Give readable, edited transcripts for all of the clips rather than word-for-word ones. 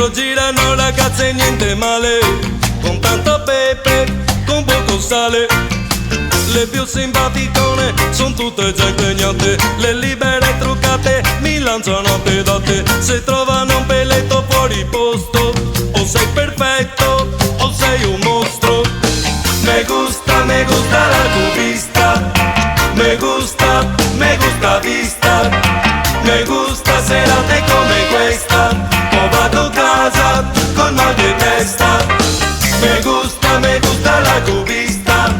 dentro girano ragazze e niente male, con tanto pepe, con poco sale. Le più simpaticone sono tutte già impegnate, le libere truccate mi lanciano a pedate. Se trovano un peletto fuori posto, o sei perfetto o sei un mostro. Me gusta la cubista, me gusta vista, me gusta serate come questa, o vado a casa con mal di testa. Me gusta la cubista,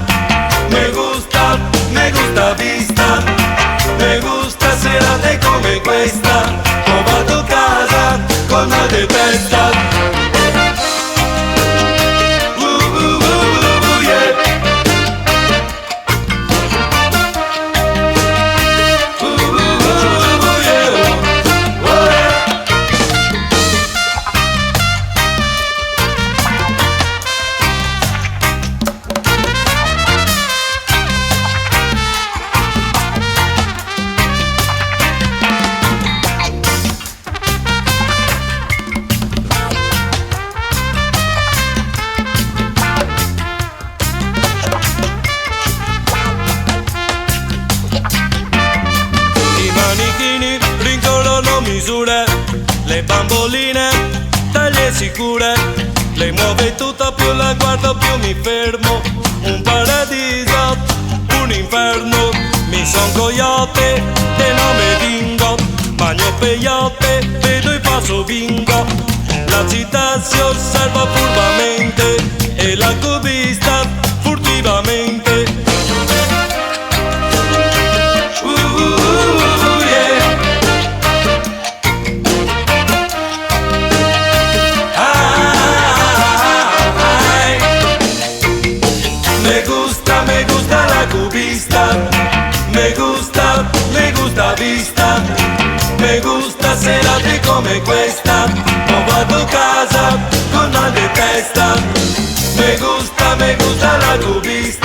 me gusta vista, me gusta serate come questa, o vado a casa con mal di testa. Misure, le bamboline, taglie sicure, lei muove tutto, più la guardo più mi fermo. Un paradiso, un inferno, mi son coyote e non me vingo, bagno peyote, vedo il passo bingo. La città si osserva furbamente e la cubista furtivamente. Me gusta la cubista, me gusta vista, me gusta serate come questa, o vado a casa con mal di testa. Me gusta la cubista.